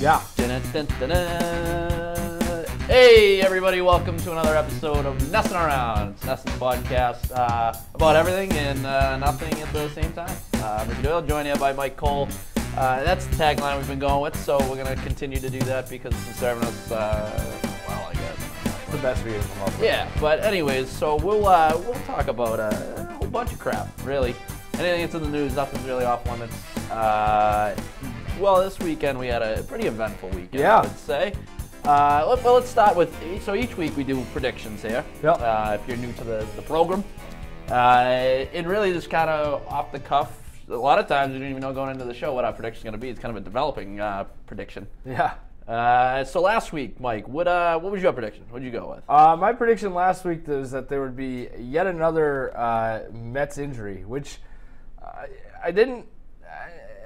Yeah. Hey, everybody, welcome to another episode of NESN Around. It's NESN's podcast about everything and nothing at the same time. I'm Brady, joined here by Mike Cole. That's the tagline we've been going with, so we're going to continue to do that because it's been serving us, well, I guess. It's the best we can come up with. Yeah, but anyways, so we'll talk about a whole bunch of crap, really. Anything that's in the news, nothing's really off limits. Well, this weekend we had a pretty eventful weekend, Yeah. I would say. Let's start with, so each week we do predictions here, Yep. if you're new to the program. And really just kind of off the cuff, a lot of times we don't even know going into the show what our prediction is going to be. It's kind of a developing prediction. Yeah. So last week, Mike, what was your prediction? What did you go with? My prediction last week was that there would be yet another Mets injury, which I didn't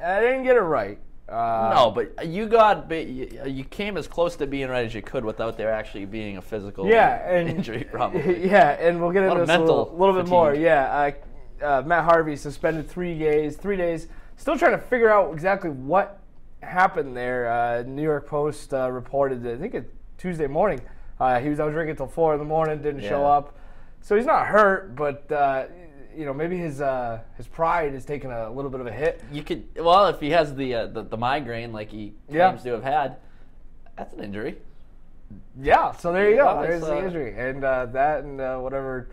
get it right. No, but you came as close to being right as you could without there actually being a physical injury, probably. Yeah, and we'll get into this a little bit more. fatigue. Yeah, Matt Harvey suspended 3 days. Still trying to figure out exactly what happened there. New York Post reported, I think it's Tuesday morning, he was out drinking till 4 in the morning, didn't show up. So he's not hurt, but maybe his pride is taking a little bit of a hit. You could, well, if he has the migraine like he claims to have had, that's an injury. Yeah, so there you go. Yeah, There's the injury, and that and whatever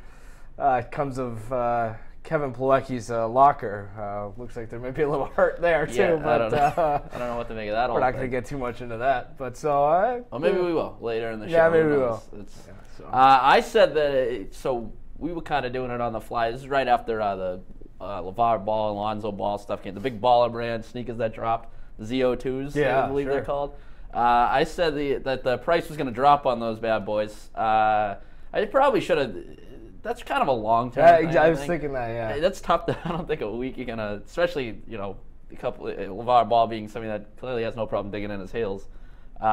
comes of Kevin Pilecki's locker. Looks like there may be a little hurt there too. Yeah, but I don't know what to make of that. We're not going to get too much into that. But so, well, maybe we will later in the show. Yeah, maybe we will. I said that. So we were kind of doing it on the fly. This is right after the LeVar Ball, Alonzo Ball stuff came. The big baller brand sneakers that dropped, the ZO2s, I believe they're called. I said that the price was going to drop on those bad boys. I probably should have. That's kind of a long term. I was thinking that. Yeah, that's tough. I don't think a week you're gonna, especially a couple LeVar Ball being something that clearly has no problem digging in his heels. So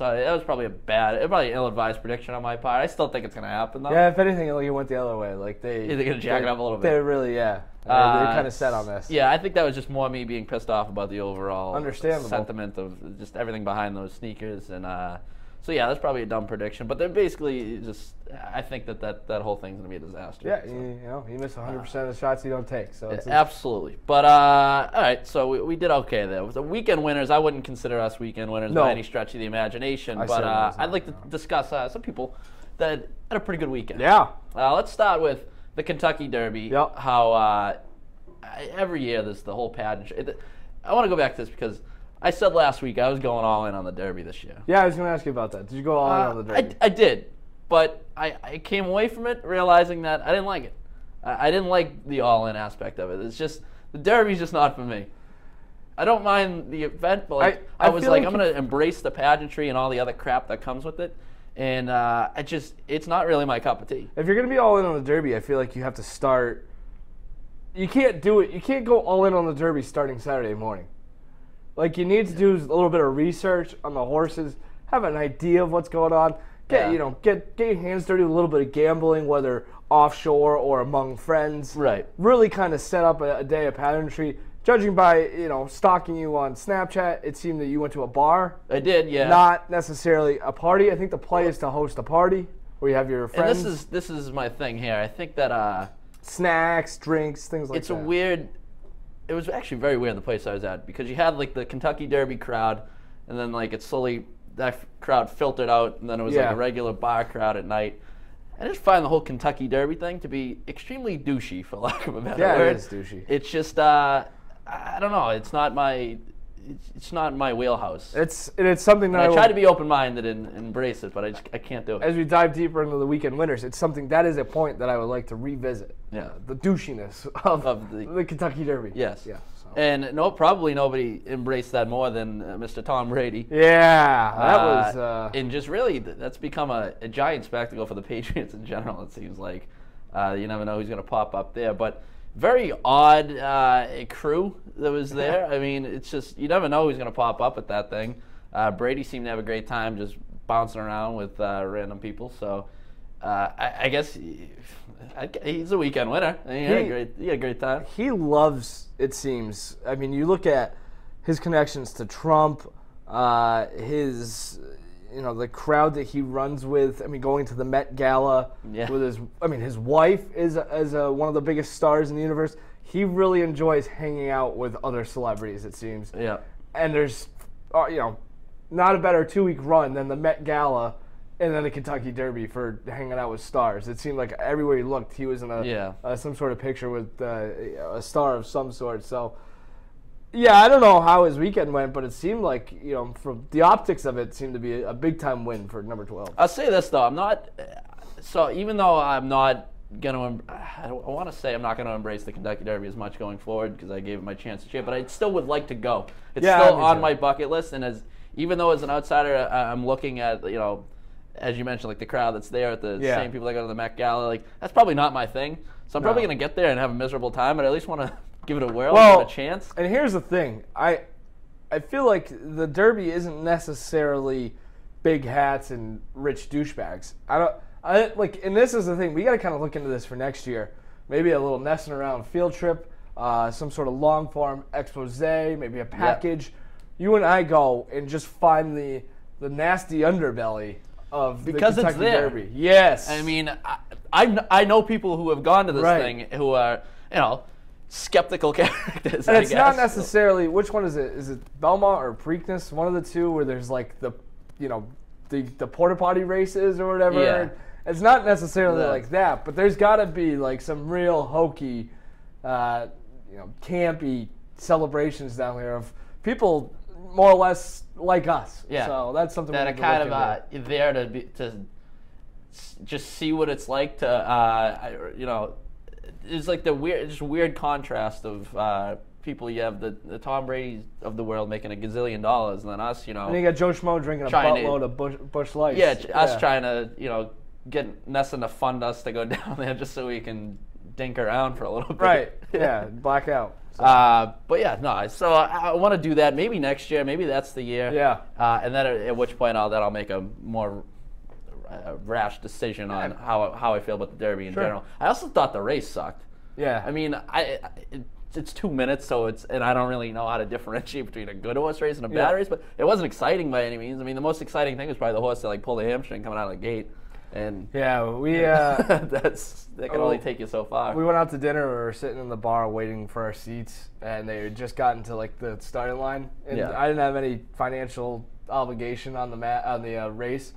that was probably an ill-advised prediction on my part. I still think it's going to happen, though. Yeah, if anything, it went the other way. Like they're going to jack it up a little bit. They're really, they're kind of set on this. Yeah, I think that was just more me being pissed off about the overall Understandable sentiment of just everything behind those sneakers. And so, yeah, that's probably a dumb prediction. But they're basically just, I think that whole thing's going to be a disaster. Yeah, so. you miss 100% of the shots you don't take. So absolutely. But, all right, so we did okay there. With the weekend winners, I wouldn't consider us weekend winners by any stretch of the imagination. But I'd like to discuss some people that had a pretty good weekend. Yeah. Let's start with the Kentucky Derby. Yep. How every year there's the whole pageant. I want to go back to this because I said last week I was going all in on the Derby this year. Yeah, I was going to ask you about that. Did you go all in on the Derby? I did, but I came away from it realizing that I didn't like it. I didn't like the all-in aspect of it. It's just, the Derby's just not for me. I don't mind the event, but I was like I'm going to embrace the pageantry and all the other crap that comes with it. And it's not really my cup of tea. If you're going to be all in on the Derby, I feel like you have to start. You can't do it. You can't go all in on the Derby starting Saturday morning. Like, you need to do a little bit of research on the horses, have an idea of what's going on. Get your hands dirty with a little bit of gambling, whether offshore or among friends. Right. Really kind of set up a day of pageantry. Judging by, stalking you on Snapchat, it seemed that you went to a bar. I did, yeah. Not necessarily a party. I think the play is to host a party where you have your friends. And this is my thing here. I think that snacks, drinks, things like that. It was actually very weird the place I was at because you had like the Kentucky Derby crowd, and then like it slowly that crowd filtered out, and then it was like a regular bar crowd at night. I just find the whole Kentucky Derby thing to be extremely douchey, for lack of a better word. Yeah, it is douchey. It's just I don't know. It's not my wheelhouse. It's something that I try to be open-minded and embrace it, but I can't do it. As we dive deeper into the weekend winners, it's something that is a point that I would like to revisit. Yeah, the douchiness of the Kentucky Derby. Yes. Yeah. So. And probably nobody embraced that more than Mr. Tom Brady. Yeah, that was. And just really, that's become a giant spectacle for the Patriots in general. It seems like you never know who's going to pop up there, but. Very odd crew that was there. I mean, it's just, you never know who's going to pop up at that thing. Brady seemed to have a great time just bouncing around with random people. So I guess he's a weekend winner. He had a great time. He loves, it seems. I mean, you look at his connections to Trump, his, the crowd that he runs with. I mean, going to the Met Gala with his wife is one of the biggest stars in the universe. He really enjoys hanging out with other celebrities, it seems. Yeah. And there's, not a better 2-week run than the Met Gala and then the Kentucky Derby for hanging out with stars. It seemed like everywhere he looked, he was in some sort of picture with a star of some sort. So, yeah, I don't know how his weekend went, but it seemed like, from the optics of it, seemed to be a big-time win for number 12. I'll say this, though. Even though I'm not going to, I want to say I'm not going to embrace the Kentucky Derby as much going forward because I gave it my chance to cheer, but I still would like to go. It's still on my bucket list, and even though as an outsider, I'm looking at, as you mentioned, like the crowd that's there at the same people that go to the Met Gala, like that's probably not my thing. So I'm probably going to get there and have a miserable time, but I at least want to give it a whirl, give it a chance. And here's the thing. I feel like the Derby isn't necessarily big hats and rich douchebags. And this is the thing. We got to kind of look into this for next year. Maybe a little NESN around field trip, some sort of long-form expose, maybe a package. You and I go and just find the nasty underbelly of the Kentucky Derby. Yes. I mean, I know people who have gone to this thing who are, skeptical characters. And it's not necessarily, which one is it? Is it Belmont or Preakness? One of the two where there's like the porta potty races or whatever. Yeah. It's not necessarily like that, but there's got to be like some real hokey, campy celebrations down there of people more or less like us. Yeah. So that's something that are kind of there to just see what it's like to it's like the weird contrast of people. You have the Tom Brady of the world making $1 gazillion, and then us, And you got Joe Schmo drinking a buttload of Busch Lights. Yeah, us trying to get NESN to fund us to go down there just so we can dink around for a little bit. Right. Yeah. Black out. So. But yeah, no. So I want to do that. Maybe next year. Maybe that's the year. Yeah. And then at which point I'll make a more rash decision on how I feel about the Derby in general. I also thought the race sucked. Yeah. I mean, it's 2 minutes, and I don't really know how to differentiate between a good horse race and a bad race. But it wasn't exciting by any means. I mean, the most exciting thing was probably the horse that pulled a hamstring coming out of the gate. And we that can only take you so far. We went out to dinner. We were sitting in the bar waiting for our seats, and they had just gotten to the starting line, and I didn't have any financial obligation on the race,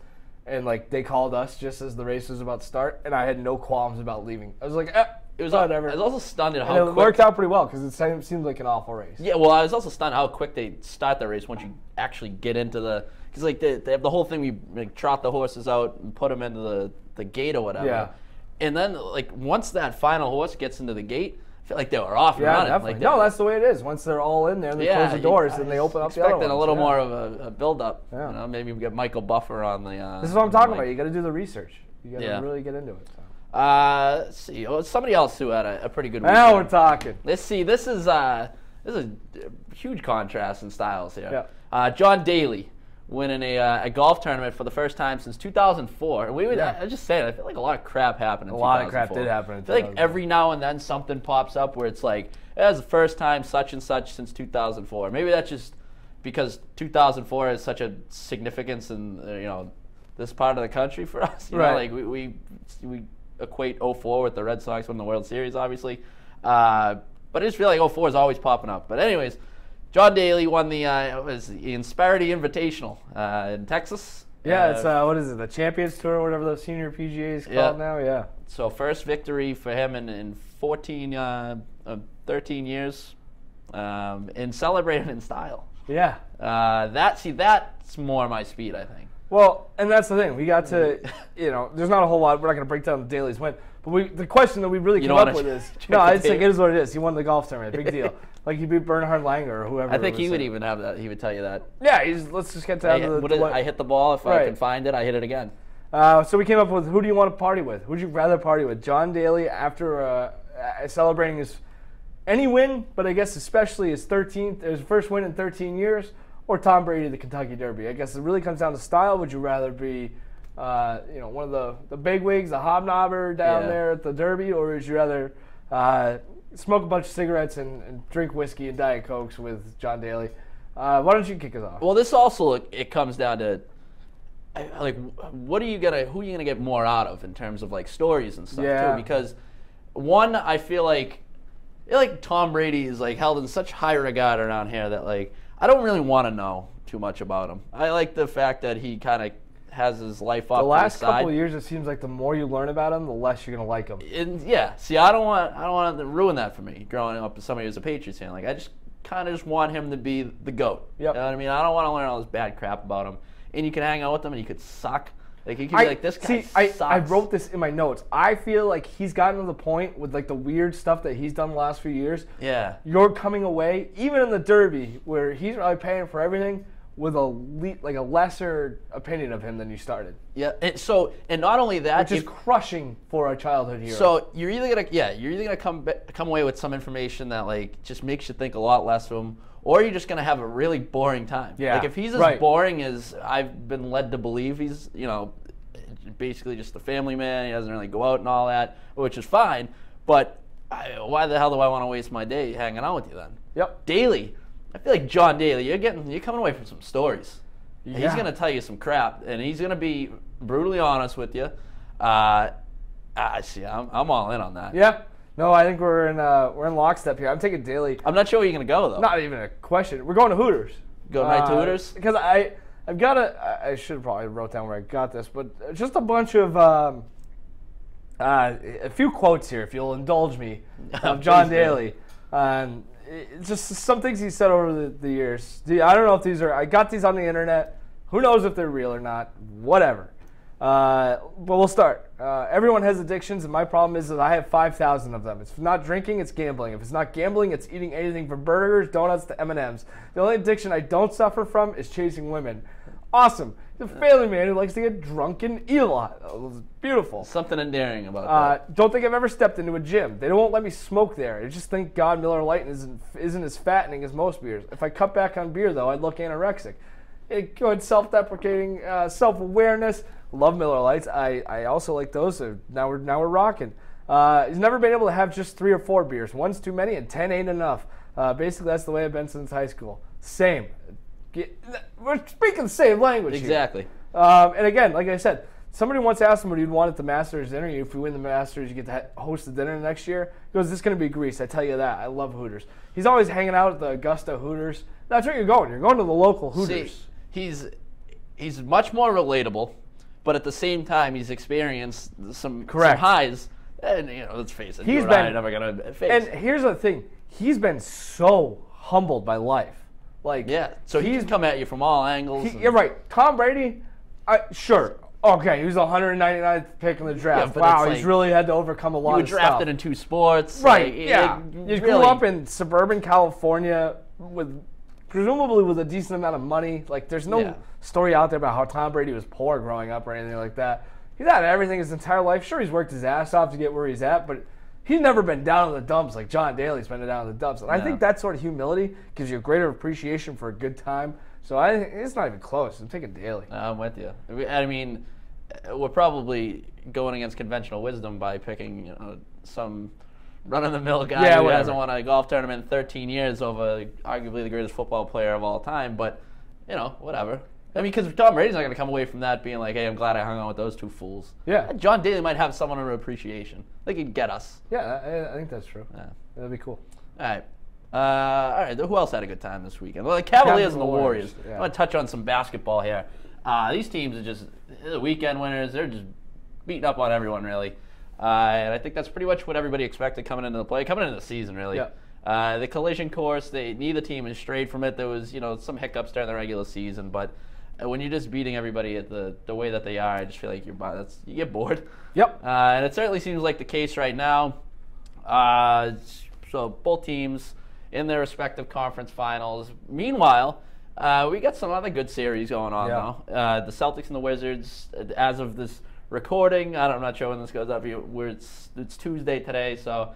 and they called us just as the race was about to start, and I had no qualms about leaving. I was like, it was whatever. I was also stunned at how quick. It worked out pretty well because it seemed like an awful race. Yeah, well, I was also stunned how quick they start the race once you actually get into the. Because they have the whole thing, we trot the horses out and put them into the gate or whatever. Yeah. And then once that final horse gets into the gate, I feel like they were off and running. Definitely. No, that's the way it is. Once they're all in there, they close the doors and they open up the other ones. Expecting a little more of a build-up. Yeah. Maybe we get Michael Buffer on the. This is what I'm talking about. You got to do the research. You got to really get into it. So. Let's see. Somebody else who had a pretty good weekend. Now we're talking. Let's see. This is a huge contrast in styles here. Yeah. John Daly winning a golf tournament for the first time since 2004. And I just saying, I feel like a lot of crap happened in 2004. A lot of crap did happen in 2004. I feel like every now and then something pops up where it's like, it was the first time such and such since 2004. Maybe that's just because 2004 has such a significance in this part of the country for us. You know, like we equate 04 with the Red Sox winning the World Series, obviously. But I just feel like 04 is always popping up. But anyways, John Daly won the Insperity Invitational in Texas. Yeah, it's what is it? The Champions Tour, or whatever the senior PGA is called now. Yeah. So first victory for him in 13 years, and celebrated in style. Yeah. That's more my speed, I think. Well, and that's the thing. We got to, there's not a whole lot. We're not going to break down Daly's win. But the question that we really came up with is, it's like, it is what it is. He won the golf tournament. Big deal. Like, he beat Bernhard Langer or whoever. I think he would even have that. He would tell you that. Yeah, let's just get down to I hit the ball. If I can find it, I hit it again. So we came up with, who do you want to party with? Who would you rather party with? John Daly after celebrating any win, but I guess especially his first win in 13 years, or Tom Brady, the Kentucky Derby? I guess it really comes down to style. Would you rather be one of the bigwigs, a hobnobber down there at the Derby, or would you rather smoke a bunch of cigarettes and drink whiskey and Diet Cokes with John Daly? Why don't you kick us off? Well, this also it comes down to like who are you gonna get more out of in terms of like stories and stuff too? Because one, I feel like Tom Brady is like held in such high regard around here that like I don't really want to know too much about him. I like the fact that he kind of has his life off the last to the side. couple of years, it seems like the more you learn about him, the less you're gonna like him. And yeah, see, I don't want to ruin that for me. Growing up as somebody who's a Patriots fan, like I just kind of just want him to be the GOAT. Yep. You know what I mean? I don't want to learn all this bad crap about him. And you can hang out with him, and you could suck. Like you could be like, this guy sucks. I wrote this in my notes. I feel like he's gotten to the point with like the weird stuff that he's done the last few years. Yeah. You're coming away, even in the Derby, where he's probably paying for everything, with a lesser opinion of him than you started. Yeah. And not only that, which is crushing for a childhood hero. So you're either gonna come away with some information that like just makes you think a lot less of him, or you're just gonna have a really boring time. Yeah. Like if he's as boring as I've been led to believe, he's basically just a family man. He doesn't really go out and all that, which is fine. But why the hell do I want to waste my day hanging out with you then? Yep. Daly. I feel like John Daly, you're coming away from some stories. Yeah. He's going to tell you some crap, and he's going to be brutally honest with you. See, I'm all in on that. Yeah. No, I think we're in lockstep here. I'm taking Daly. I'm not sure where you're going to go, though. Not even a question. We're going to Hooters. Go right to Hooters? Because I've got I should have probably wrote down where I got this, but just a bunch of a few quotes here, if you'll indulge me, of John Daly. It's just some things he said over the years. I don't know if I got these on the internet. Who knows if they're real or not? Whatever. But we'll start. Everyone has addictions, and my problem is that I have 5,000 of them. If it's not drinking, it's gambling. If it's not gambling, it's eating anything from burgers, donuts, to M&Ms. The only addiction I don't suffer from is chasing women. Awesome. He's a family man who likes to get drunk and eat a lot. Beautiful. Something endearing about that. Don't think I've ever stepped into a gym. They won't let me smoke there. I just think God Miller Lite isn't as fattening as most beers. If I cut back on beer, though, I'd look anorexic. Good self-deprecating, self-awareness. Love Miller Lights. I also like those. So now we're rocking. He's never been able to have just 3 or 4 beers. 1's too many, and 10 ain't enough. Basically, that's the way I've been since high school. Same. We're speaking the same language exactly. Here. And again, like I said, somebody once asked him what he'd want at the Masters dinner. If we win the Masters, you get to host the dinner next year. He goes, "This is going to be Greece. I tell you that. I love Hooters." He's always hanging out at the Augusta Hooters. That's where you're going. You're going to the local Hooters. See, he's much more relatable, but at the same time, he's experienced some highs. And let's face it, I'm never gonna face. And here's the thing: he's been so humbled by life. Like, so he's come at you from all angles. You're right. Tom Brady, sure. Okay, he was the 199th pick in the draft. Wow, he's really had to overcome a lot of stuff. You were drafted in 2 sports. Right, you grew up in suburban California presumably with a decent amount of money. Like, there's no story out there about how Tom Brady was poor growing up or anything like that. He's had everything his entire life. Sure, he's worked his ass off to get where he's at, but he's never been down in the dumps like John Daly's been down in the dumps. And I think that sort of humility gives you a greater appreciation for a good time. So it's not even close. I'm taking Daly. I'm with you. I mean, we're probably going against conventional wisdom by picking some run-of-the-mill guy who hasn't won a golf tournament in 13 years over arguably the greatest football player of all time. But, whatever. I mean, because Tom Brady's not going to come away from that being like, hey, I'm glad I hung out with those 2 fools. Yeah. John Daly might have someone of appreciation. They could get us. Yeah, I think that's true. Yeah. That'd be cool. All right. Who else had a good time this weekend? Well, the Cavaliers and the Warriors. Yeah. I want to touch on some basketball here. These teams are just the weekend winners. They're just beating up on everyone, really. And I think that's pretty much what everybody expected coming into the season, really. Yeah. The collision course, neither team is strayed from it. There was, some hiccups during the regular season, but when you're just beating everybody at the way that they are, I just feel like you get bored. Yep. And it certainly seems like the case right now. So both teams in their respective conference finals. Meanwhile, we got some other good series going on now. The Celtics and the Wizards, as of this recording, I'm not sure when this goes up. It's Tuesday today, so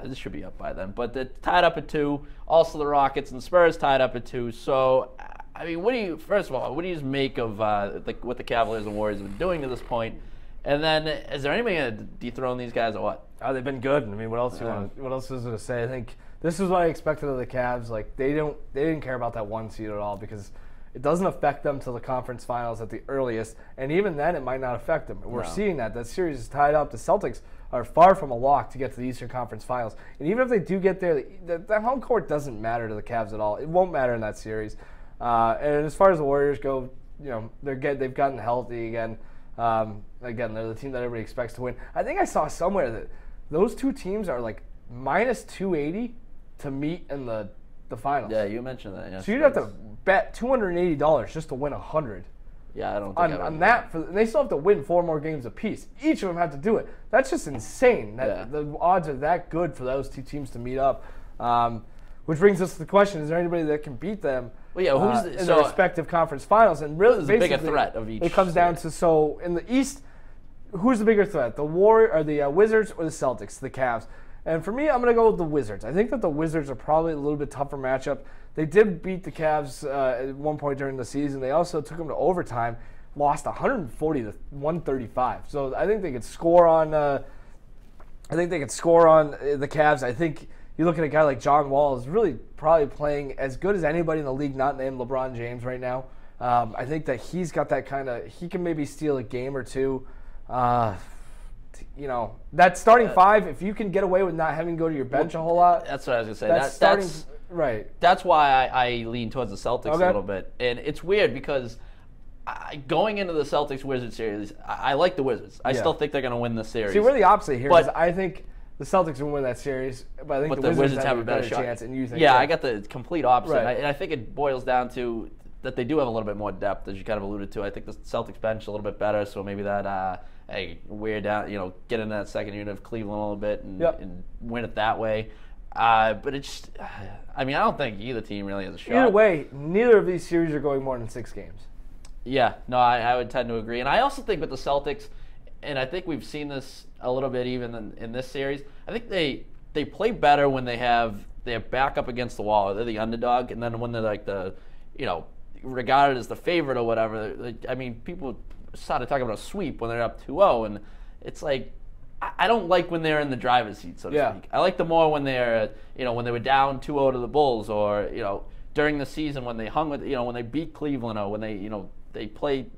this should be up by then. But they're tied up at 2. Also, the Rockets and Spurs tied up at 2. So, I mean, first of all, what do you just make of what the Cavaliers and Warriors have been doing to this point? And then, is there anybody going to dethrone these guys or what? Oh, they've been good. I mean, what else is there to say? I think this is what I expected of the Cavs. Like they didn't care about that 1 seed at all because it doesn't affect them till the conference finals at the earliest, and even then it might not affect them. We're seeing that series is tied up. The Celtics are far from a lock to get to the Eastern Conference Finals, and even if they do get there, the home court doesn't matter to the Cavs at all. It won't matter in that series. And as far as the Warriors go, they've gotten healthy again. Again, they're the team that everybody expects to win. I think I saw somewhere that those two teams are like minus 280 to meet in the finals. Yeah, you mentioned that. Yeah, so you'd have to bet $280 just to win 100. Yeah, I don't think on that. And they still have to win 4 more games apiece. Each of them have to do it. That's just insane. The odds are that good for those two teams to meet up. Which brings us to the question: is there anybody that can beat them? Well, yeah, in their respective conference finals? And really, who's the bigger threat of each? It comes down to in the East, who's the bigger threat? The Wizards or the Celtics? The Cavs. And for me, I'm going to go with the Wizards. I think that the Wizards are probably a little bit tougher matchup. They did beat the Cavs at one point during the season. They also took them to overtime, lost 140 to 135. So I think they could score on. The Cavs. I think you look at a guy like John Wall is really probably playing as good as anybody in the league, not named LeBron James right now. I think that he's got that kind of. He can maybe steal a game or two. That starting 5, if you can get away with not having to go to your bench a whole lot. That's what I was going to say. Right. That's why I lean towards the Celtics a little bit. And it's weird because going into the Celtics-Wizards series, I like the Wizards. I still think they're going to win the series. See, we're the opposite here. But I think the Celtics will win that series, but I think the Wizards have a better chance. And you think I got the complete opposite. Right. And I think it boils down to that they do have a little bit more depth, as you kind of alluded to. I think the Celtics bench a little bit better, so maybe that wear down, get in that second unit of Cleveland a little bit and win it that way. But it's, I don't think either team really has a shot. Either way, neither of these series are going more than 6 games. Yeah, no, I would tend to agree. And I also think with the Celtics, and I think we've seen this a little bit even in this series, I think they play better when they're back up against the wall. They're the underdog, and then when they're like regarded as the favorite or whatever. People started talking about a sweep when they're up 2-0, and it's like I don't like when they're in the driver's seat, so to speak. I like them more when they're when they were down 2-0 to the Bulls, or during the season when they hung with when they beat Cleveland, or when they played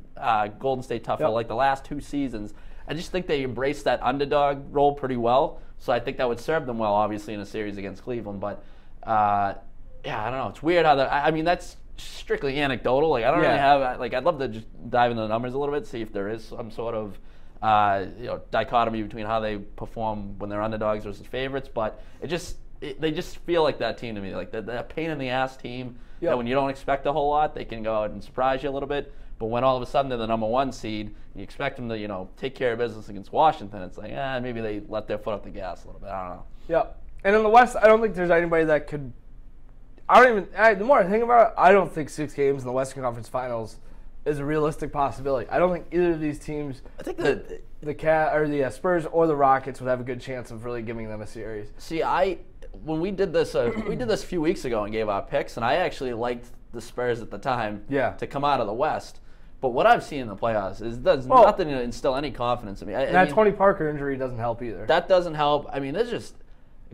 Golden State tough, like the last 2 seasons. I just think they embraced that underdog role pretty well, so I think that would serve them well, obviously, in a series against Cleveland. But I don't know. It's weird how that's strictly anecdotal. I don't really have I'd love to just dive into the numbers a little bit, see if there is some sort of dichotomy between how they perform when they're underdogs versus favorites. But they just feel like that team to me, like that pain in the ass team. That when you don't expect a whole lot, they can go out and surprise you a little bit. But when all of a sudden they're the number 1 seed, and you expect them to take care of business against Washington, it's like maybe they let their foot off the gas a little bit. I don't know. Yeah, and in the West, I don't think there's anybody that could. The more I think about it, I don't think 6 games in the Western Conference Finals is a realistic possibility. I don't think either of these teams, I think the Spurs or the Rockets, would have a good chance of really giving them a series. See, when we did this, a few weeks ago and gave our picks, and I actually liked the Spurs at the time to come out of the West. But what I've seen in the playoffs does nothing to instill any confidence in me. That Tony Parker injury doesn't help either. That doesn't help. There's just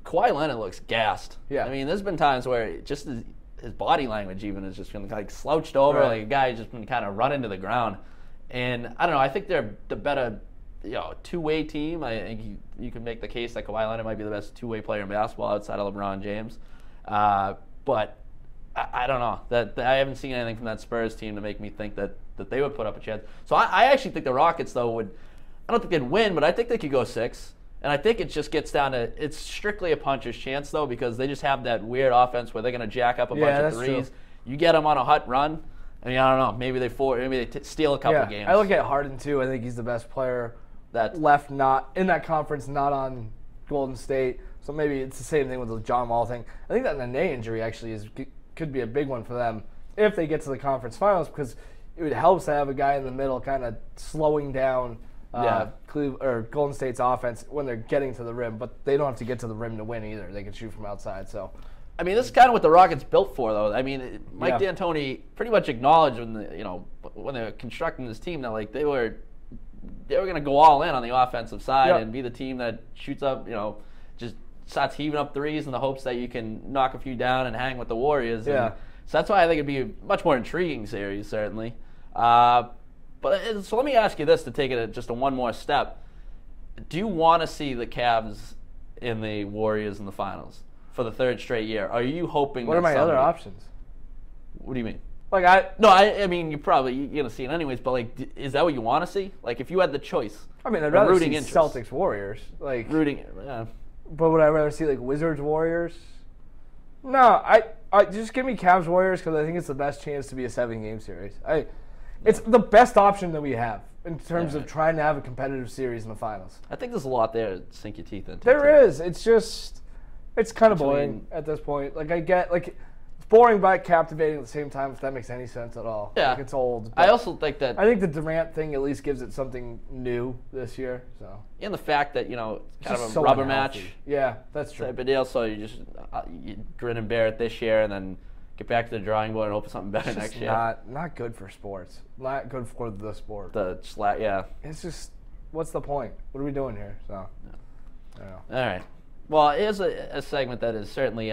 Kawhi Leonard looks gassed. Yeah. There's been times where just his body language even has just been slouched over, like a guy just been kind of run into the ground. And I don't know. I think they're the better, two-way team. I think you can make the case that Kawhi Leonard might be the best two-way player in basketball outside of LeBron James. But I don't know. That I haven't seen anything from that Spurs team to make me think that they would put up a chance. So I actually think the Rockets, though, I don't think they'd win, but I think they could go 6. And I think it just gets down to, it's strictly a puncher's chance, though, because they just have that weird offense where they're going to jack up a bunch of threes. True. You get them on a hot run, I don't know. Maybe they steal a couple games. I look at Harden, too. I think he's the best player that left not in that conference, not on Golden State. So maybe it's the same thing with the John Wall thing. I think that Nene injury actually could be a big one for them if they get to the conference finals, because it would help to have a guy in the middle kind of slowing down Golden State's offense when they're getting to the rim, but they don't have to get to the rim to win either. They can shoot from outside. So, this is kind of what the Rockets built for, though. Mike D'Antoni pretty much acknowledged when they were constructing this team that they were going to go all in on the offensive side and be the team that shoots up, just starts heaving up threes in the hopes that you can knock a few down and hang with the Warriors. Yeah. And so that's why I think it'd be a much more intriguing series, certainly. So let me ask you this to take it just one more step. Do you want to see the Cavs in the Warriors in the finals for the third straight year? Are you hoping? What are my other options? What do you mean? Like I mean, you're gonna see it anyways. But like, is that what you want to see? Like, if you had the choice, I mean, I'd rather see Celtics Warriors. Like rooting. Yeah. But would I rather see like Wizards Warriors? No, I just give me Cavs Warriors because I think it's the best chance to be a 7-game series. It's the best option that we have in terms of trying to have a competitive series in the finals. I think there's a lot there to sink your teeth into. There is. It's just, it's kind of boring at this point. Like, I get, like, it's boring but captivating at the same time, if that makes any sense at all. Yeah. Like, it's old. I also think that... I think the Durant thing at least gives it something new this year, so. And the fact that, it's kind of a so rubber unhealthy. match. Yeah, that's true. Type of deal, so you just you grin and bear it this year and then get back to the drawing board and hope for something better next year. Not good for sports. Not good for the sport. Yeah. It's just, what's the point? What are we doing here? So, I don't know. All right. Well, here's a segment that is certainly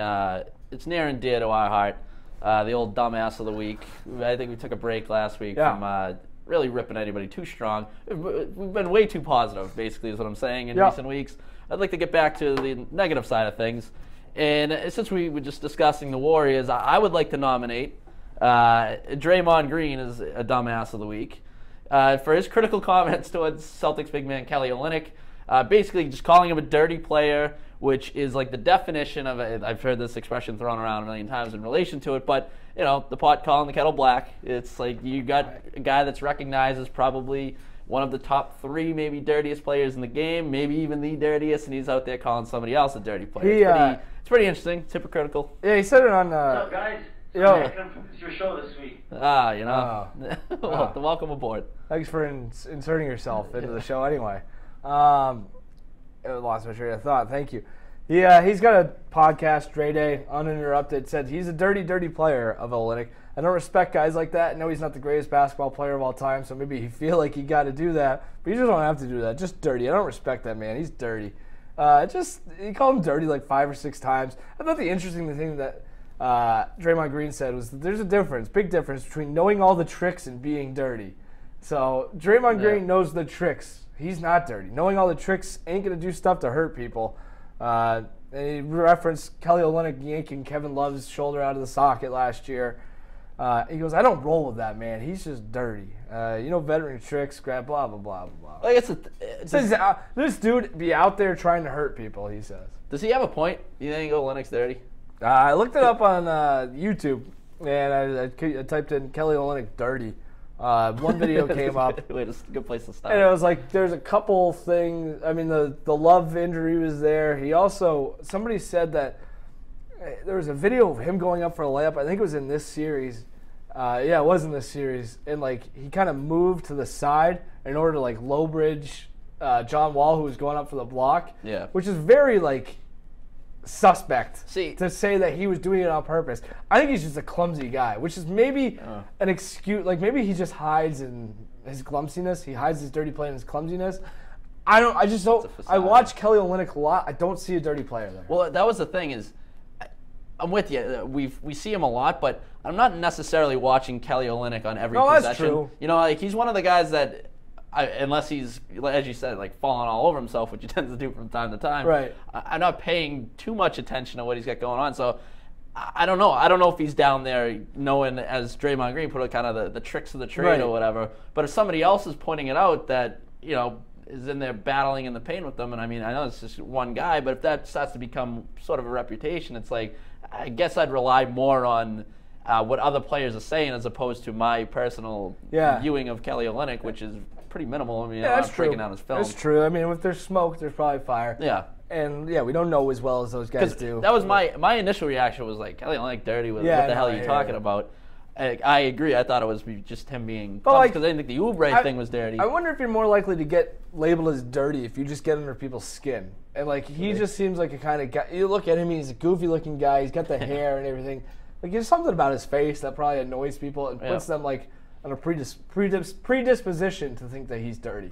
it's near and dear to our heart. The old dumbass of the week. I think we took a break last week from really ripping anybody too strong. We've been way too positive, basically, is what I'm saying in recent weeks. I'd like to get back to the negative side of things. And since we were just discussing the Warriors, I would like to nominate Draymond Green as a dumbass of the week for his critical comments towards Celtics big man Kelly Olynyk, basically just calling him a dirty player, which is like the definition of it. I've heard this expression thrown around a million times in relation to it, but the pot calling the kettle black. It's like you got a guy that's recognized as probably one of the top 3, maybe dirtiest players in the game, maybe even the dirtiest, and he's out there calling somebody else a dirty player. It's pretty interesting. It's hypocritical. Yeah, he said it on. What's up, guys? Yo. It's your show this week. Welcome aboard. Thanks for inserting yourself into the show anyway. I lost my train of thought. Thank you. Yeah, he's got a podcast, Dre Day, uninterrupted, said he's a dirty, dirty player of Olynyk. I don't respect guys like that. I know he's not the greatest basketball player of all time, so maybe he feel like he got to do that. But you just don't have to do that. Just dirty. I don't respect that man. He's dirty. He called him dirty like 5 or 6 times. I thought the interesting thing that Draymond Green said was that there's a difference, big difference, between knowing all the tricks and being dirty. So Draymond Green knows the tricks. He's not dirty. Knowing all the tricks ain't going to do stuff to hurt people. And he referenced Kelly Olynyk yanking Kevin Love's shoulder out of the socket last year. He goes, I don't roll with that, man. He's just dirty. Veteran tricks, blah, blah, blah, blah, blah. Like This dude be out there trying to hurt people, he says. Does he have a point? You think Olynyk's dirty? I looked it up on YouTube, and I typed in Kelly Olynyk dirty. One video came up. Wait, it's a good place to start. And it was like, there's a couple things. I mean, the Love injury was there. Somebody said that there was a video of him going up for a layup. I think it was in this series. Yeah, it was in this series. And, he kind of moved to the side in order to, low bridge John Wall, who was going up for the block. Yeah. Which is very, suspect to say that he was doing it on purpose. I think he's just a clumsy guy, which is maybe an excuse. Maybe he just hides in his clumsiness. He hides his dirty play in his clumsiness. I just don't. I watch Kelly Olynyk a lot. I don't see a dirty player there. Well, that was the thing is, I'm with you. We see him a lot, but I'm not necessarily watching Kelly Olynyk on every possession. That's true. He's one of the guys that, unless he's, as you said, falling all over himself, which he tends to do from time to time. Right. I'm not paying too much attention to what he's got going on. So I don't know. I don't know if he's down there knowing, as Draymond Green put it, kind of the tricks of the trade or whatever. But if somebody else is pointing it out that, is in there battling in the paint with them, and I know it's just one guy, but if that starts to become sort of a reputation, it's like, I guess I'd rely more on what other players are saying as opposed to my personal viewing of Kelly Olynyk, which is pretty minimal. That's I'm true. breaking down his film. That's true. If there's smoke, there's probably fire. Yeah. And, we don't know as well as those guys do. That was my initial reaction was Kelly Olynyk dirty. What the hell are you talking about? I agree. I thought it was just him being because I didn't think the Oubre thing was dirty. I wonder if you're more likely to get labeled as dirty if you just get under people's skin. And, he just seems like a kind of guy. You look at him, he's a goofy-looking guy. He's got the hair and everything. There's something about his face that probably annoys people and puts them, on a predisposition to think that he's dirty.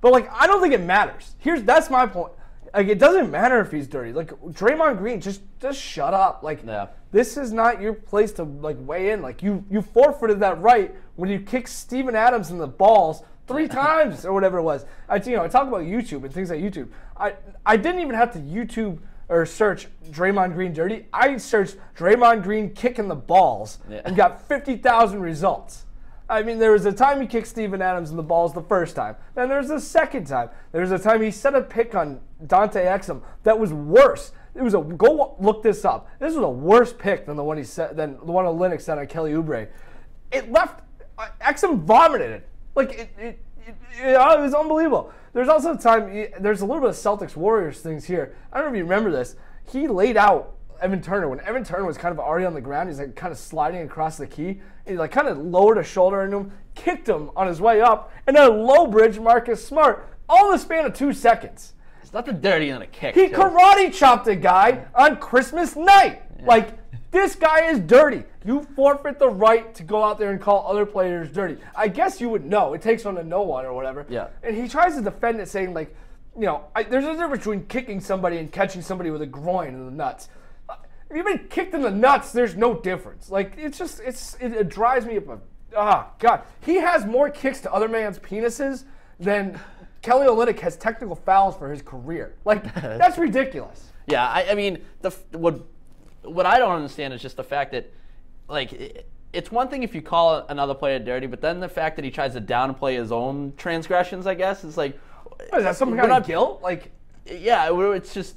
But, I don't think it matters. That's my point. Like, it doesn't matter if he's dirty. Like, Draymond Green, just shut up. Like, this is not your place to, like, weigh in. Like, you forfeited that right when you kicked Steven Adams in the balls 3 times or whatever it was. I talk about YouTube and things like YouTube. I didn't even have to YouTube or search Draymond Green dirty. I searched Draymond Green kicking the balls and got 50,000 results. I mean, there was a time he kicked Steven Adams in the balls the first time. Then there was a second time. There was a time he set a pick on Dante Exum that was worse. It was go look this up. This was a worse pick than the one than the one Olynyk set on Kelly Oubre. It left Exum vomited it. Like it was unbelievable. There's also a time. There's a little bit of Celtics Warriors things here. I don't know if you remember this. He laid out Evan Turner when Evan Turner was kind of already on the ground. He's like kind of sliding across the key. He like kind of lowered a shoulder into him, kicked him on his way up, and then low bridge Marcus Smart all in the span of 2 seconds. It's nothing dirty in a kick. He karate chopped a guy on Christmas night. Yeah. Like, this guy is dirty. You forfeit the right to go out there and call other players dirty. I guess you would know. It takes one to know one or whatever. Yeah. And he tries to defend it, saying like, there's a difference between kicking somebody and catching somebody with a groin in the nuts. If you've been kicked in the nuts, there's no difference. Like, it drives me up. God. He has more kicks to other man's penises than Kelly Olynyk has technical fouls for his career. Like, that's ridiculous. Yeah, I mean, what I don't understand is just the fact that, like, it's one thing if you call another player dirty, but then the fact that he tries to downplay his own transgressions, I guess, is like... Is that some kind of guilt? Like, yeah, it's just...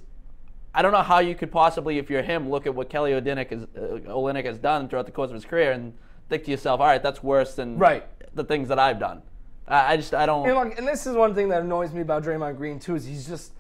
I don't know how you could possibly, if you're him, look at what Kelly Olynyk has done throughout the course of his career and think to yourself, all right, that's worse than the things that I've done. I don't... And this is one thing that annoys me about Draymond Green, too, is he's just...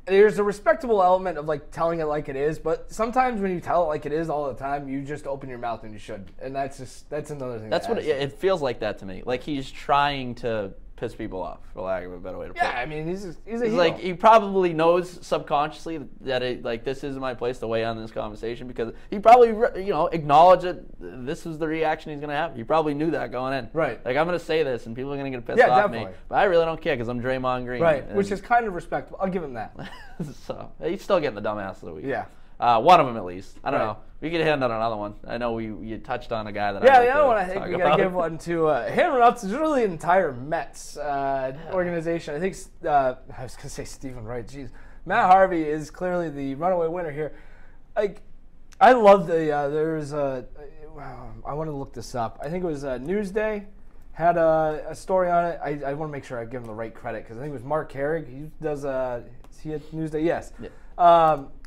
There's a respectable element of, like, telling it like it is, but sometimes when you tell it like it is all the time, you just open your mouth and you should. And that's another thing. That's what it feels like that to me. Like he's trying to piss people off, for lack of a better way to put it. Yeah, I mean, he's a hero. Like, he probably knows subconsciously that this isn't my place to weigh on this conversation, because he probably, acknowledged that this is the reaction he's going to have. He probably knew that going in. Right. Like, I'm going to say this, and people are going to get pissed off me. But I really don't care, because I'm Draymond Green. Right, which is kind of respectable. I'll give him that. So, he's still getting the dumbass of the week. Yeah. One of them, at least. I don't know. We could hand out another one. I know you touched on a guy that the other one I think we got to give one to handing out to really the entire Mets organization. I think, I was going to say Stephen Wright. Jeez. Matt Harvey is clearly the runaway winner here. Like, I love there's I want to look this up. I think it was Newsday had a story on it. I want to make sure I give him the right credit, because I think it was Marc Herrig. He does, is he at Newsday? Yes. Yeah.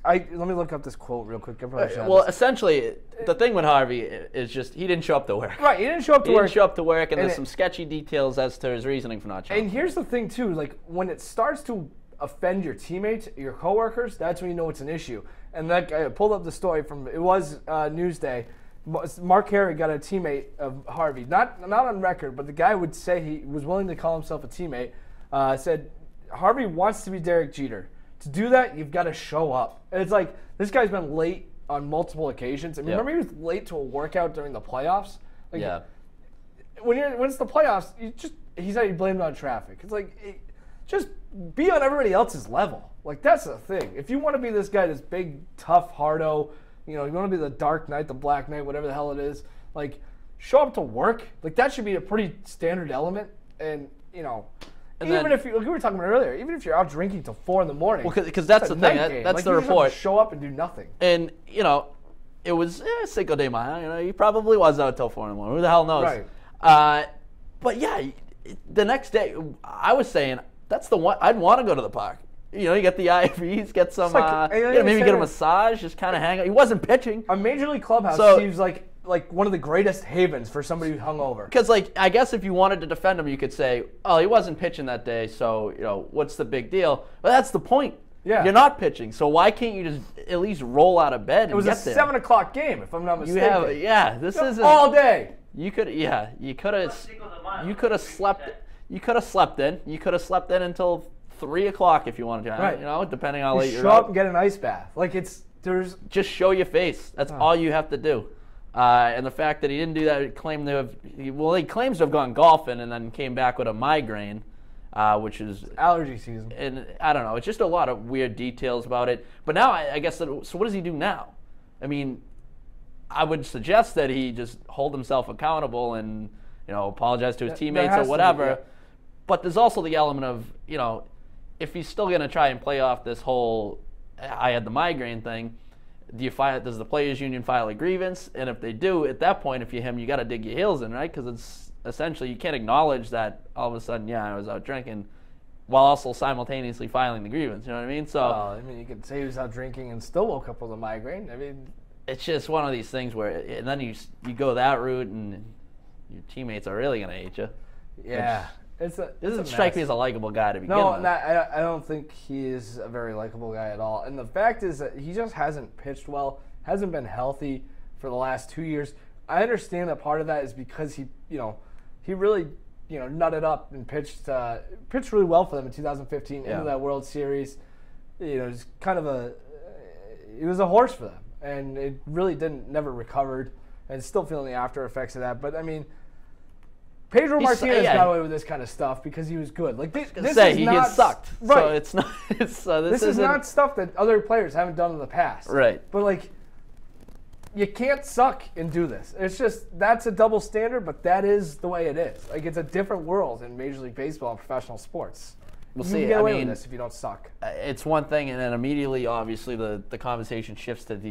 Let me look up this quote real quick. Well, essentially, the thing with Harvey is just he didn't show up to work. Right, he didn't show up to work. He didn't show up to work, and there's some sketchy details as to his reasoning for not showing up. And here's the thing, too. Like, when it starts to offend your teammates, your coworkers, that's when you know it's an issue. And that guy pulled up the story it was Newsday. Marc Herrig got a teammate of Harvey, not on record, but the guy would say he was willing to call himself a teammate. Said Harvey wants to be Derek Jeter. To do that, you've got to show up. And it's like, this guy's been late on multiple occasions. I mean, remember he was late to a workout during the playoffs? Like, yeah. When it's the playoffs, he said he blamed it on traffic. It's like, just be on everybody else's level. Like, that's the thing. If you want to be this guy, this big, tough, hardo, you want to be the Dark Knight, the Black Knight, whatever the hell it is, like, show up to work. Like, that should be a pretty standard element. And, even if we were talking about it earlier, even if you're out drinking till 4 in the morning. Well, because that's the thing. That's like, the report. Show up and do nothing. And, it was Cinco de Mayo. He probably was out till 4 in the morning. Who the hell knows? Right. But, yeah, the next day, I was saying, that's the one. I'd want to go to the park. You get the IVs, get some, maybe get a massage, just kind of hang out. He wasn't pitching. A major league clubhouse seems like one of the greatest havens for somebody who's hungover. Because, I guess if you wanted to defend him, you could say, oh, he wasn't pitching that day, so, what's the big deal? But that's the point. Yeah. You're not pitching, so why can't you just at least roll out of bed and get there? It was a 7 o'clock game, if I'm not mistaken. This isn't all day. You could have slept. You could have slept in. You could have slept in until 3 o'clock if you wanted to. Right. Depending on how late you're show up and get an ice bath. Like, just show your face. That's all you have to do. And the fact that he didn't do that, he claims to have gone golfing and then came back with a migraine, which is allergy season. And I don't know. It's just a lot of weird details about it. But now I guess, so what does he do now? I mean, I would suggest that he just hold himself accountable and, apologize to his teammates or whatever. Yeah. But there's also the element of, if he's still going to try and play off this whole I had the migraine thing, does the players union file a grievance? And if they do, at that point, if you're him, you got to dig your heels in, right? Because it's essentially, you can't acknowledge that all of a sudden, I was out drinking, while also simultaneously filing the grievance. You know what I mean? So, you could say he was out drinking and still woke up with a migraine. I mean, it's just one of these things where, and then you go that route, and your teammates are really going to hate you. Yeah. It doesn't strike me as a likable guy to begin with. No, I don't think he is a very likable guy at all. And the fact is that he just hasn't pitched well, hasn't been healthy for the last 2 years. I understand that part of that is because he really, nutted up and pitched really well for them in 2015 into that World Series. It was kind of he was a horse for them, and it really never recovered, and still feeling the after effects of that. But I mean, Pedro Martinez got away with this kind of stuff because he was good. Like this he has sucked. Right. So it's not. This is not stuff that other players haven't done in the past. Right. But you can't suck and do this. It's just that's a double standard, but that is the way it is. Like, it's a different world in Major League Baseball and professional sports. You can get away with this if you don't suck. It's one thing, and then immediately, obviously, the conversation shifts to do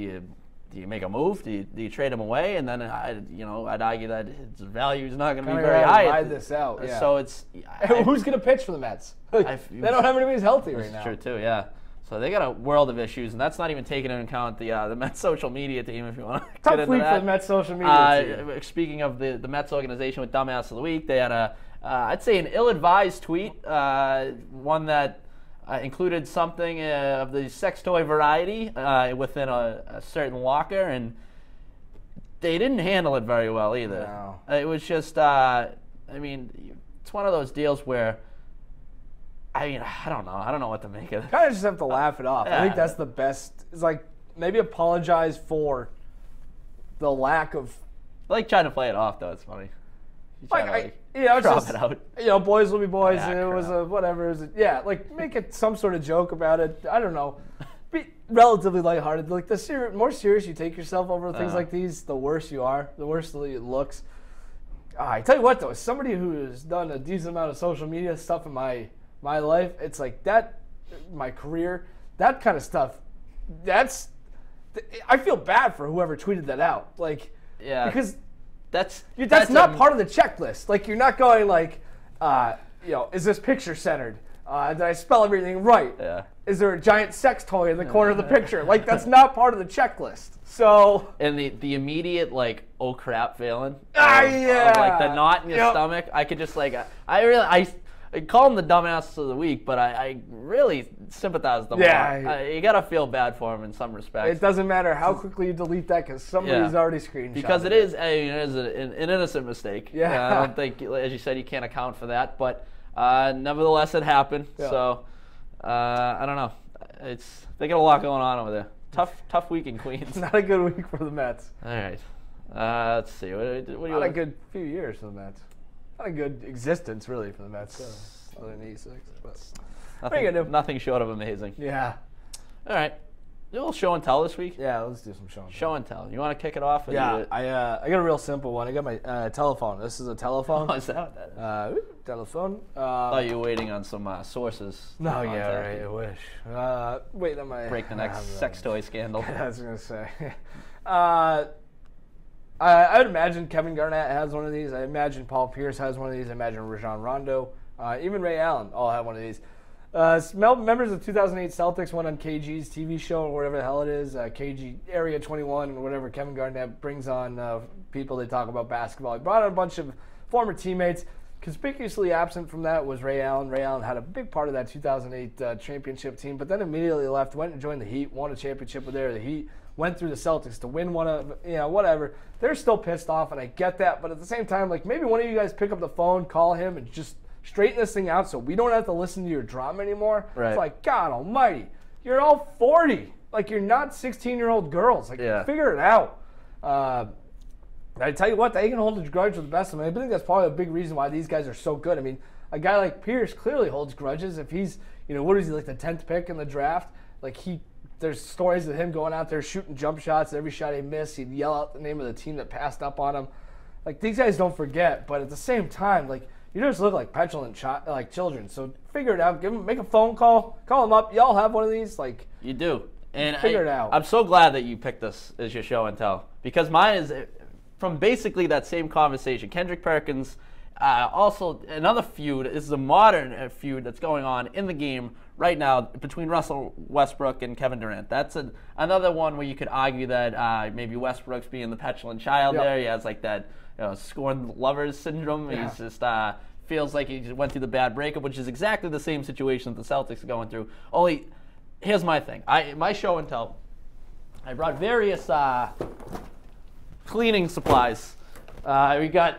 you make a move? Do you trade him away? And then I'd argue that his value is not going to be very high. Ride this out. Yeah. So it's who's going to pitch for the Mets? They don't have anybody who's healthy right now. True too. Yeah. So they got a world of issues, and that's not even taking into account the Mets social media team. If you want to tough get into week that. for the Mets social media team. Speaking of the Mets organization with Dumbass of the Week, they had I'd say an ill-advised tweet, one that included something of the sex toy variety within a certain locker, and they didn't handle it very well either. No. It was just, it's one of those deals where, I don't know. I don't know what to make of it. Kind of just have to laugh it off. Yeah. I think that's the best. It's like maybe apologize for the lack of. I like trying to play it off, though. It's funny. It's just, it out. Boys will be boys. Yeah, it was whatever. Make it some sort of joke about it. I don't know. Be relatively lighthearted. Like the more serious you take yourself over things like these, the worse you are. The worse it looks. I tell you what, though, as somebody who has done a decent amount of social media stuff in my life, it's like that. My career, that kind of stuff. I feel bad for whoever tweeted that out. Because. That's not part of the checklist. Like, you're not going is this picture centered? Did I spell everything right? Yeah. Is there a giant sex toy in the corner of the picture? Like, that's not part of the checklist. So. And the immediate oh crap feeling. Of the knot in your stomach. I could just I call him the dumbass of the week, but I really sympathize with them. Yeah. You got to feel bad for him in some respects. It doesn't matter how quickly you delete that because somebody's already screenshot because it is an innocent mistake. Yeah. I don't think, as you said, you can't account for that. But nevertheless, it happened. Yeah. So I don't know. They got a lot going on over there. Tough week in Queens. Not a good week for the Mets. All right. Let's see. What do you Not a good few years for the Mets. Not a good existence, really, for the Mets. Other than 86. But nothing short of amazing. Yeah. All right. A little show and tell this week? Yeah, let's do some show and tell. Show and tell. You want to kick it off? Yeah, I got a real simple one. I got my telephone. This is a telephone. Oh, is that what that is? Telephone. I thought you were waiting on some sources. No, yeah, right. I wish. Wait, on my... Break the next sex toy scandal. I was going to say. I would imagine Kevin Garnett has one of these. I imagine Paul Pierce has one of these. I imagine Rajon Rondo. Even Ray Allen all have one of these. Members of 2008 Celtics went on KG's TV show or whatever the hell it is, KG Area 21 or whatever. Kevin Garnett brings on people. They talk about basketball. He brought on a bunch of former teammates. Conspicuously absent from that was Ray Allen. Ray Allen had a big part of that 2008 championship team, but then immediately left, went and joined the Heat, won a championship with the Heat. Went through the Celtics to win one of, whatever. They're still pissed off, and I get that. But at the same time, maybe one of you guys pick up the phone, call him, and just straighten this thing out so we don't have to listen to your drama anymore. Right. It's like, God almighty, you're all 40. You're not 16-year-old girls. Figure it out. I tell you what, they can hold a grudge with the best of them. I think that's probably a big reason why these guys are so good. I mean, a guy like Pierce clearly holds grudges. If he's, what is he, like the 10th pick in the draft? Like there's stories of him going out there shooting jump shots. Every shot he missed, he'd yell out the name of the team that passed up on him. Like, these guys don't forget, but at the same time, like, you just look like petulant children. So figure it out. Make a phone call. Call them up. Y'all have one of these. Like, you do. And figure it out. I'm so glad that you picked this as your show and tell, because mine is from basically that same conversation. Kendrick Perkins, also another feud. This is a modern feud that's going on in the game right now between Russell Westbrook and Kevin Durant. That's another one where you could argue that maybe Westbrook's being the petulant child there. He has like that scorned lovers syndrome. Yeah. He's just feels like he just went through the bad breakup, which is exactly the same situation that the Celtics are going through. Only, here's my thing. My show and tell, I brought various cleaning supplies. We got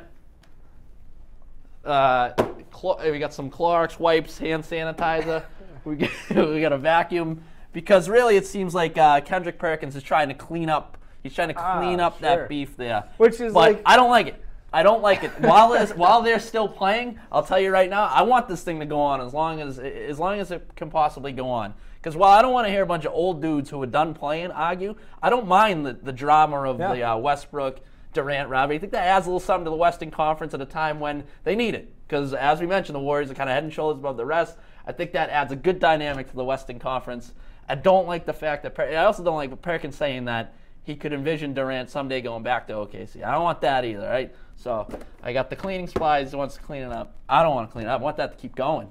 some Clorox wipes, hand sanitizer. we got a vacuum, because really it seems like Kendrick Perkins is trying to clean up. He's trying to clean up that beef there. Which is but I don't like it. I don't like it. While they're still playing, I'll tell you right now, I want this thing to go on as long as it can possibly go on. Because while I don't want to hear a bunch of old dudes who are done playing argue, I don't mind the drama of the Westbrook Durant rivalry. I think that adds a little something to the Western Conference at a time when they need it. Because as we mentioned, the Warriors are kind of head and shoulders above the rest. I think that adds a good dynamic to the Western Conference. I don't like the fact that I also don't like Perkins saying that he could envision Durant someday going back to OKC. I don't want that either, right? So I got the cleaning supplies. He wants to clean it up. I don't want to clean it up. I want that to keep going.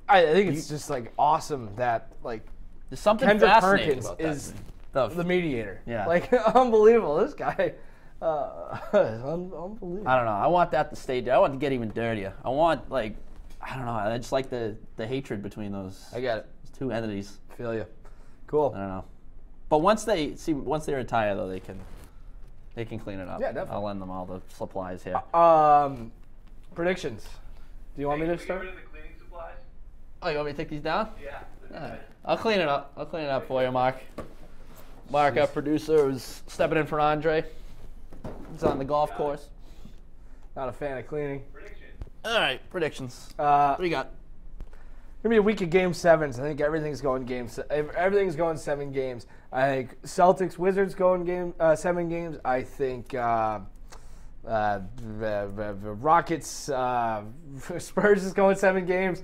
I think it's just like awesome that like there's something Kendrick fascinating Perkins about is that. the mediator. Yeah, like unbelievable. This guy, unbelievable. I don't know. I want that to stay. I want to get even dirtier. I want I don't know. I just like the hatred between those. I get it. Two entities. Feel you. Cool. I don't know. But once they retire, though, they can clean it up. Yeah, definitely. I'll lend them all the supplies here. Predictions. Do you want me to start? The cleaning supplies? Oh, you want me to take these down? Yeah. Alright. I'll clean it up. I'll clean it up for you, Marc. Marc, our producer, who's stepping in for Andre. He's on the golf course. Not a fan of cleaning. Prediction. All right, predictions. What do you got? Gonna be a week of Game 7s. I think everything's going 7 games. I think Celtics Wizards going 7 games. I think Rockets Spurs is going 7 games.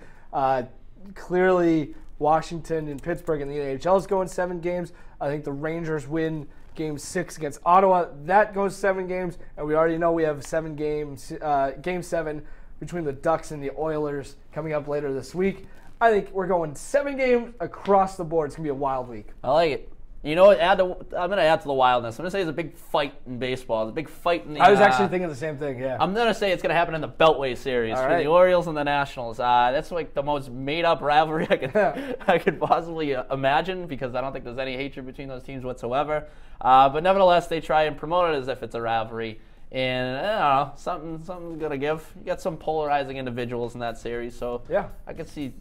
Clearly Washington and Pittsburgh in the NHL is going 7 games. I think the Rangers win Game 6 against Ottawa. That goes 7 games, and we already know we have 7 games. Game 7 between the Ducks and the Oilers coming up later this week. I think we're going 7 games across the board. It's going to be a wild week. I like it. You know what? I'm going to add to the wildness. I'm going to say there's a big fight in baseball. There's a big fight in the... I was actually thinking the same thing, yeah. I'm going to say it's going to happen in the Beltway series between the Orioles and the Nationals. That's like the most made-up rivalry I could possibly imagine, because I don't think there's any hatred between those teams whatsoever. But nevertheless, they try and promote it as if it's a rivalry. And I don't know, something's going to give. You got some polarizing individuals in that series, so yeah, I could see,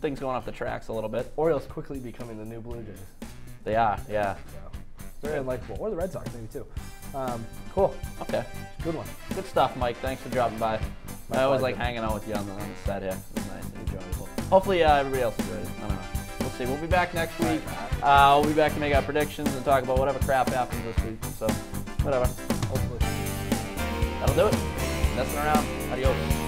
things going off the tracks a little bit. Orioles quickly becoming the new Blue Jays. They are, yeah. Very unlikable. Or the Red Sox, maybe, too. Cool. Okay. Good one. Good stuff, Mike. Thanks for dropping by. I always like hanging out with you on the set here. It's nice and enjoyable. Hopefully everybody else enjoyed it. I don't know. We'll see. We'll be back next week. We'll be back to make our predictions and talk about whatever crap happens this week. So, whatever. Hopefully. That'll do it. Messing around. Adios.